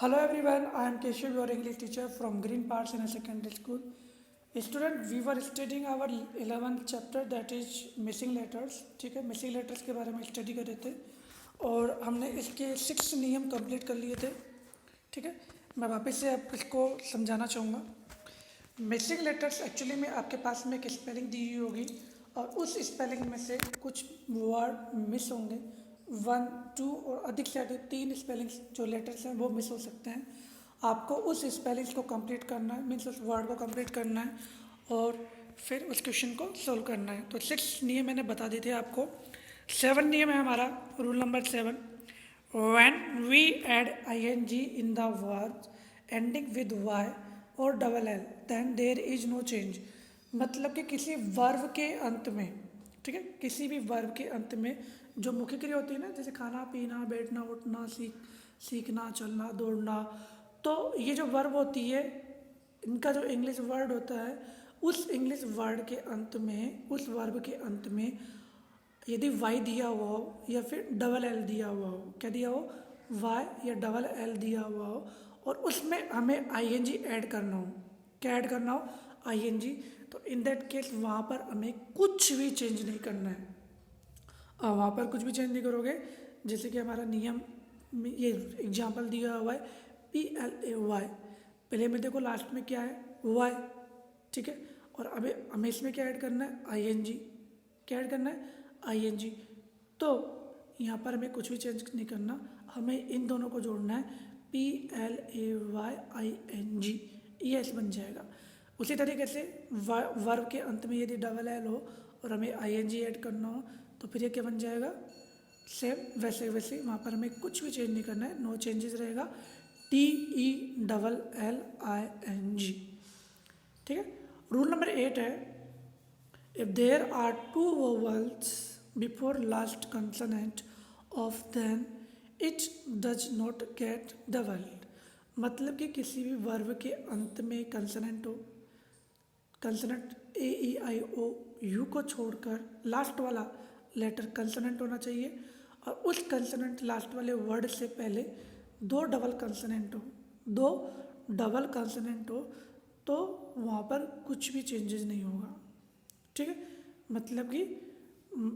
Hello everyone, I am Keshav, your English teacher from Green Park Senior Secondary School. Student, we were studying our 11th chapter that is missing letters. ठीक है, missing letters के बारे में study कर रहे थे और हमने इसके 6 नियम कंप्लीट कर लिए थे. ठीक है, मैं वापस से आप इसको समझाना चाहूँगा. मिसिंग लेटर्स एक्चुअली में आपके पास में एक स्पेलिंग दी हुई होगी और उस स्पेलिंग में से कुछ वर्ड मिस होंगे. 1, 2 और अधिक से अधिक 3 स्पेलिंग्स जो लेटर्स हैं वो मिस हो सकते हैं. आपको उस स्पेलिंग्स को कंप्लीट करना है, मीन्स उस वर्ड को कंप्लीट करना है और फिर उस क्वेश्चन को सोल्व करना है. तो 6 नियम मैंने बता दिए थे आपको. 7 नियम है हमारा. Rule number 7, when we add ing in the verb ending with y और double L then there is no change. मतलब कि किसी वर्ब के अंत में, ठीक है, किसी भी वर्ब के अंत में जो मुख्य क्रिया होती है ना, जैसे खाना पीना, बैठना उठना, सीखना, चलना, दौड़ना, तो ये जो वर्ब होती है इनका जो इंग्लिश वर्ड होता है उस इंग्लिश वर्ड के अंत में, उस वर्ब के अंत में यदि वाई दिया हुआ हो या फिर डबल एल दिया हुआ हो, क्या दिया हो, वाई या डबल एल दिया हुआ हो और उसमें हमें आईएनजी ऐड करना हो. क्या ऐड करना हो, आईएनजी. तो इन दैट केस वहाँ पर हमें कुछ भी चेंज नहीं करना है. वहाँ पर कुछ भी चेंज नहीं करोगे. जैसे कि हमारा नियम ये एग्जाम्पल दिया हुआ है PLAY. पहले में देखो लास्ट में क्या है, वाई. ठीक है, और अभी हमें इसमें क्या ऐड करना है, आईएनजी. क्या ऐड करना है, आईएनजी. तो यहाँ पर हमें कुछ भी चेंज नहीं करना, हमें इन दोनों को जोड़ना है, PLAYING. ये ऐसे बन जाएगा. उसी तरीके से वर्ब के अंत में यदि डबल एल हो और हमें आईएनजी ऐड करना हो तो फिर ये क्या बन जाएगा, सेम वैसे वैसे. वहाँ पर हमें कुछ भी चेंज नहीं करना है, नो चेंजेस रहेगा, TELLING. ठीक है. रूल नंबर 8 है, if there are 2 vowels before last consonant of then it does not get doubled. मतलब कि किसी भी वर्ब के अंत में कंसोनेंट हो, कंसोनेंट AEIOU को छोड़कर लास्ट वाला लेटर कंसोनेंट होना चाहिए और उस कंसोनेंट लास्ट वाले वर्ड से पहले 2 डबल कंसोनेंट हो, 2 डबल कंसोनेंट हो, तो वहाँ पर कुछ भी चेंजेस नहीं होगा. ठीक है, मतलब कि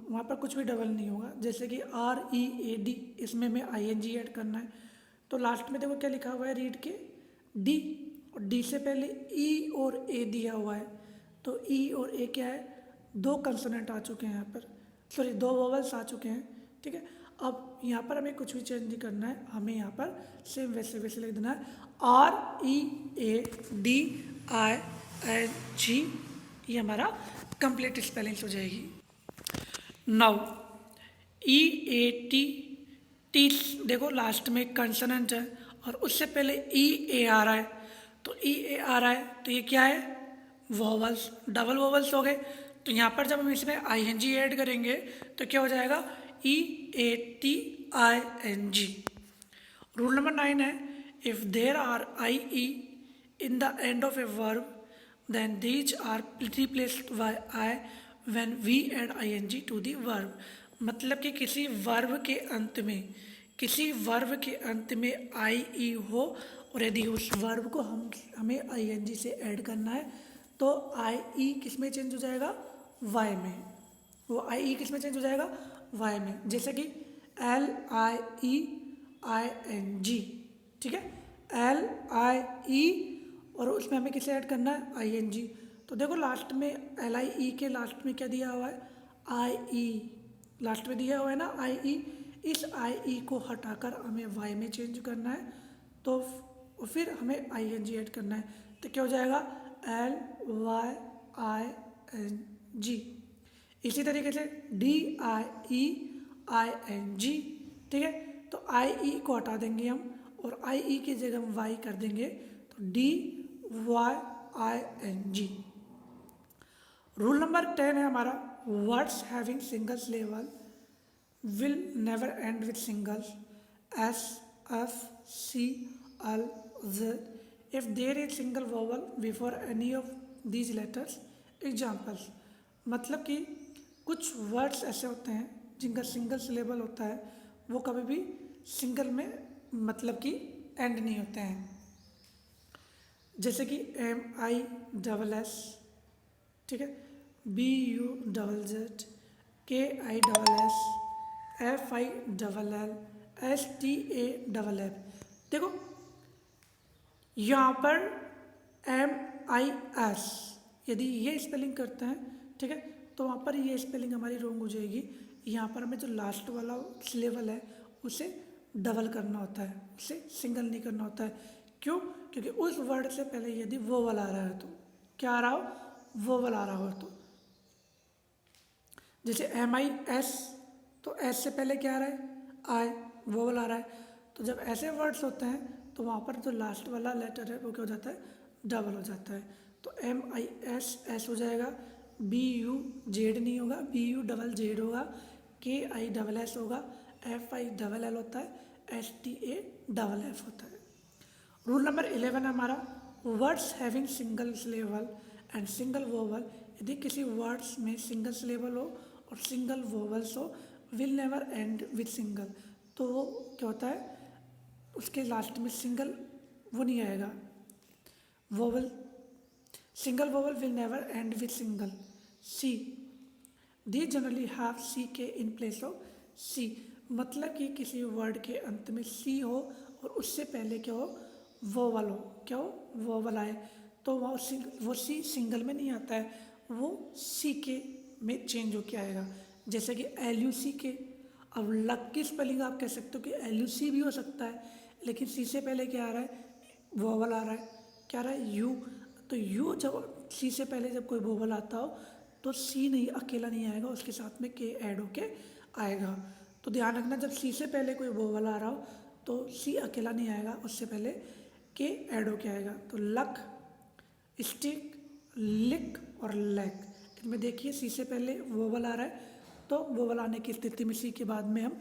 वहाँ पर कुछ भी डबल नहीं होगा. जैसे कि READ, इसमें हमें ING ऐड करना है तो लास्ट में देखो क्या लिखा हुआ है, रीड के D, और D से पहले E और A दिया हुआ है. तो E और A क्या है, 2 कंसोनेंट आ चुके हैं यहाँ पर, सॉरी 2 वोवल्स आ चुके हैं. ठीक है, अब यहाँ पर हमें कुछ भी चेंज नहीं करना है, हमें यहाँ पर सेम वैसे वैसे लिख देना है, READING. ये हमारा कंप्लीट स्पेलिंग हो जाएगी. नाउ EAT, टी देखो लास्ट में कंसोनेंट है और उससे पहले EAR है. तो EAR है तो ये क्या है, वोवल्स, डबल वोवल्स हो गए. तो यहाँ पर जब हम इसमें ING ऐड करेंगे तो क्या हो जाएगा, EATING. रूल नंबर 9 है, if there are IE in the end of a verb then these are replaced by I when we add ING to the verb. मतलब कि किसी वर्ब के अंत में, किसी वर्ब के अंत में IE हो और यदि उस वर्ब को हमें ING से ऐड करना है तो IE किस में चेंज हो जाएगा, Y में. वो IE किस में चेंज हो जाएगा, Y में. जैसे कि LIEING. ठीक है, LIE और उसमें हमें किसे ऐड करना है, ING. तो देखो लास्ट में LIE के लास्ट में क्या दिया हुआ है, IE. लास्ट में दिया हुआ है ना IE. इस IE को हटाकर हमें Y में चेंज करना है तो फिर हमें ING ऐड करना है. तो क्या हो जाएगा, LYING. इसी तरीके से DIEING. ठीक है, तो IE को हटा देंगे हम और IE की जगह हम Y कर देंगे तो DYING. रूल नंबर 10 है हमारा, words having single level will never end with singles S, F, C, L, Z if there is single vowel before any of these letters. Examples. मतलब कि कुछ वर्ड्स ऐसे होते हैं जिनका सिंगल सिलेबल होता है, वो कभी भी सिंगल में मतलब कि एंड नहीं होते हैं, जैसे कि MISS, ठीक है, BUZZ, KISS, FILL, STAFF। देखो यहाँ पर MIS यदि ये स्पेलिंग करते हैं, ठीक है, तो वहाँ पर ये स्पेलिंग हमारी रॉन्ग हो जाएगी। यहाँ पर हमें जो लास्ट वाला सिलेबल है उसे डबल करना होता है, उसे सिंगल नहीं करना होता है। क्यों? क्योंकि उस वर्ड से पहले यदि वोवल आ रहा है तो क्या आ रहा हो, वोवल आ रहा हो तो जैसे MIS, तो S से पहले क्या आ रहा है, आई, वोवल आ रहा है। तो जब ऐसे वर्ड्स होते हैं तो वहाँ पर जो लास्ट वाला लेटर है वो क्या हो जाता है, डबल हो जाता है। तो MIS S हो जाएगा, BUZ नहीं होगा, BUZZ होगा, KISS होगा, FILL होता है, STAFF होता है। रूल नंबर 11 है हमारा, words having single syllable and single vowel. यदि किसी वर्ड्स में सिंगल सिलेबल हो और सिंगल वोवल्स हो, will never end with single, तो वो क्या होता है, उसके लास्ट में सिंगल वो नहीं आएगा, vowel, single vowel will never end with single. C, the generally have CK in place of C, मतलब कि किसी वर्ड के अंत में C हो और उससे पहले क्या हो, वोवल हो, क्या हो, वोवल आए, तो वो C सिंगल में नहीं आता है, वो CK में चेंज होके आएगा। जैसे कि LUCK, अब लक की स्पेलिंग आप कह सकते हो कि LUC भी हो सकता है, लेकिन C से पहले क्या आ रहा है, वोवल आ रहा है, क्या आ रहा है, U। तो U जब C से पहले जब कोई वोवल आता हो तो C नहीं, अकेला नहीं आएगा, उसके साथ में K ऐड होके आएगा। तो ध्यान रखना, जब C से पहले कोई वोवल आ रहा हो तो C अकेला नहीं आएगा, उससे पहले K ऐड होके आएगा। तो लक, स्टिक, लिक और लैक, इनमें देखिए C से पहले वोवल आ रहा है, तो वोवल आने की स्थिति में C के बाद में हम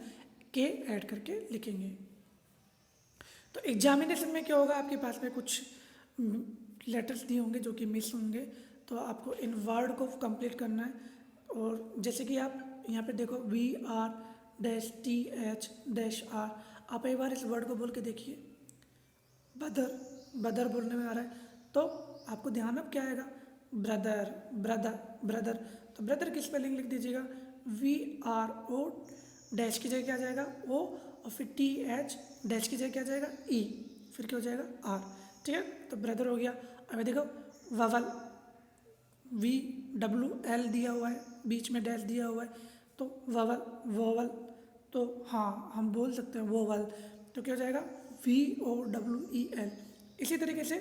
K ऐड करके लिखेंगे। तो एग्जामिनेशन में क्या होगा, आपके पास में कुछ लेटर्स दिए होंगे जो कि मिस होंगे, तो आपको इन वर्ड को कंप्लीट करना है। और जैसे कि आप यहाँ पे देखो VR-TH-R, आप एक बार इस वर्ड को बोल के देखिए, बदर, बदर बोलने में आ रहा है, तो आपको ध्यान अब क्या आएगा, ब्रदर, ब्रदर, ब्रदर। तो ब्रदर की स्पेलिंग लिख दीजिएगा, VRO, डैश की जगह क्या आ जाएगा, O, और फिर TH, डैश की जगह क्या आ जाएगा, E, फिर क्या हो जाएगा, R, ठीक है। तो ब्रदर हो गया। अब देखो ववल, VWL दिया हुआ है, बीच में डैश दिया हुआ है, तो ववल, वोवल, तो हाँ हम बोल सकते हैं वोवल, तो क्या हो जाएगा, VOWEL। इसी तरीके से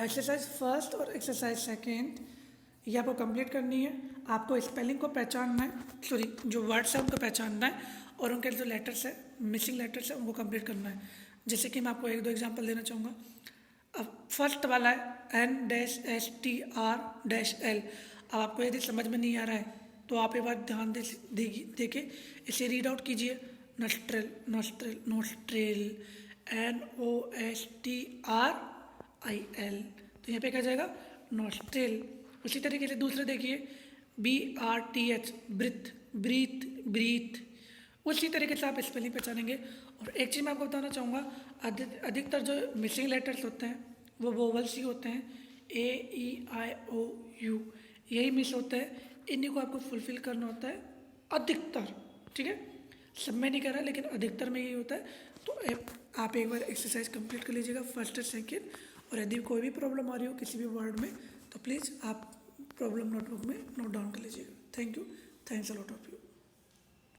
एक्सरसाइज फर्स्ट और एक्सरसाइज सेकेंड ये आपको कंप्लीट करनी है। आपको स्पेलिंग को पहचानना है, सॉरी जो वर्ड्स हैं उनको पहचानना है, और उनके जो लेटर्स है, मिसिंग लेटर्स है, उनको कंप्लीट करना है। जैसे कि मैं आपको एक दो एग्जांपल देना चाहूँगा। अब फर्स्ट वाला है N-STR-L। अब आपको यदि समझ में नहीं आ रहा है तो आप एक बार ध्यान देके इसे रीड आउट कीजिए, नोस्ट्रेल, नोस्ट्रेल, नोस्ट्रेल, NOSTRIL, तो यहाँ पे क्या जाएगा, नोस्ट्रेल। उसी तरीके से दूसरे देखिए, BRTH, ब्रिथ, ब्रीथ, ब्रीथ। उसी तरीके से आप स्पेलिंग पहचानेंगे। और एक चीज़ मैं आपको बताना चाहूँगा, अधिकतर जो मिसिंग लेटर्स होते हैं वो वोवल्स ही होते हैं, AEIOU, यही मिस होता है, इन्हीं को आपको फुलफिल करना होता है अधिकतर, ठीक है, सब में नहीं कर रहा लेकिन अधिकतर में यही होता है। तो आप एक बार एक्सरसाइज कंप्लीट कर लीजिएगा फर्स्ट और सेकेंड, और यदि कोई भी प्रॉब्लम आ रही हो किसी भी वर्ड में तो प्लीज़ आप प्रॉब्लम नोटबुक में नोट डाउन कर लीजिएगा। Thank you, thanks a lot of you.